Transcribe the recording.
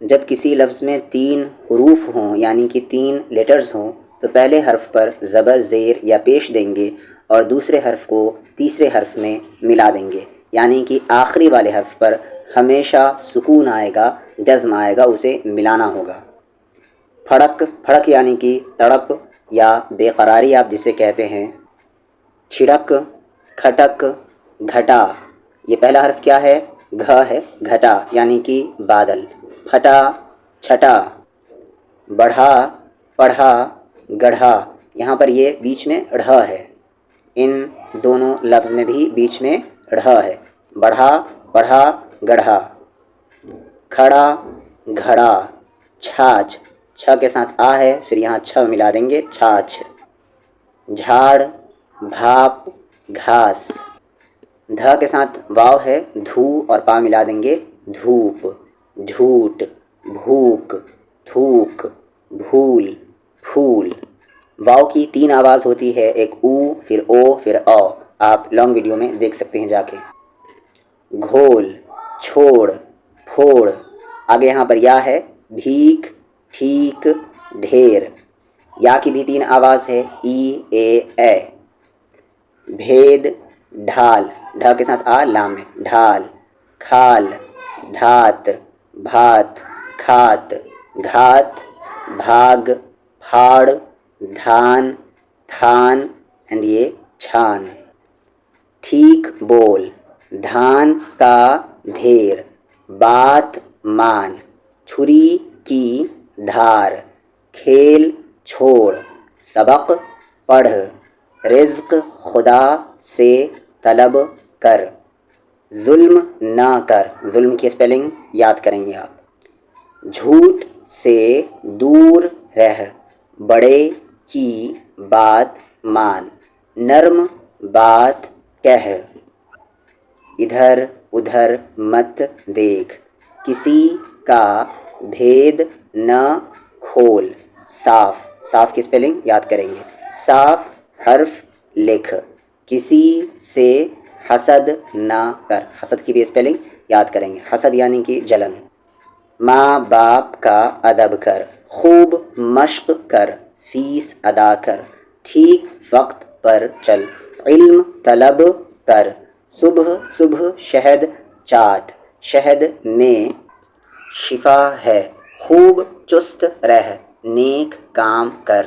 جب کسی لفظ میں 3 حروف ہوں یعنی کہ 3 لیٹرز ہوں تو پہلے حرف پر زبر زیر یا پیش دیں گے اور دوسرے حرف کو تیسرے حرف میں ملا دیں گے، یعنی کہ آخری والے حرف پر ہمیشہ سکون آئے گا، جزم آئے گا، اسے ملانا ہوگا۔ پھڑک، پھڑک یعنی کہ تڑپ یا بے قراری آپ جسے کہتے ہیں۔ چھڑک، کھٹک، گھٹا، یہ پہلا حرف کیا ہے؟ گھ ہے، گھٹا یعنی کہ بادل۔ پھٹا، چھٹا، بڑھا، پڑھا، گڑھا، یہاں پر یہ بیچ میں ڑھ ہے، ان دونوں لفظ میں بھی بیچ میں ڑھ ہے۔ بڑھا، پڑھا، گڑھا۔ کھڑا، گھڑا، چھاچھ، چھ کے ساتھ آ ہے، پھر یہاں چھ ملا دیں گے، چھاچھ۔ جھاڑ، بھاپ، گھاس، دھ کے ساتھ واو ہے، دھو اور پا ملا دیں گے، دھوپ۔ جھوٹ، بھوک، تھوک، بھول، پھول۔ واو کی 3 آواز ہوتی ہے، ایک او، پھر او، پھر او، آپ لانگ ویڈیو میں دیکھ سکتے ہیں جا کے۔ گھول، چھوڑ، پھوڑ، آگے یہاں پر یا ہے، بھیک، ٹھیک، ڈھیر، یا کی بھی 3 آواز ہے، ای، اے، اے۔ بھید، ڈھال، ڈھ کے ساتھ آ، لام ہے، ڈھال۔ کھال، ڈھات، بھات، کھات، گھات، بھاگ، پھاڑ، دھان، تھان اینڈ یہ چھان۔ ٹھیک بول، دھان کا ڈھیر، بات مان، چھری کی دھار۔ کھیل چھوڑ، سبق پڑھ، رزق خدا سے طلب کر۔ ظلم نہ کر، ظلم کی اسپیلنگ یاد کریں گے آپ۔ جھوٹ سے دور رہ، بڑے کی بات مان، نرم بات کہہ۔ ادھر ادھر مت دیکھ، کسی کا بھید نہ کھول۔ صاف، صاف کی اسپیلنگ یاد کریں گے، صاف حرف لکھ، کسی سے حسد نہ کر، حسد کی بھی اسپیلنگ یاد کریں گے، حسد یعنی کہ جلن۔ ماں باپ کا ادب کر، خوب مشق کر، فیس ادا کر۔ ٹھیک وقت پر چل، علم طلب کر۔ صبح صبح شہد چاٹ، شہد میں شفا ہے۔ خوب چست رہ، نیک کام کر۔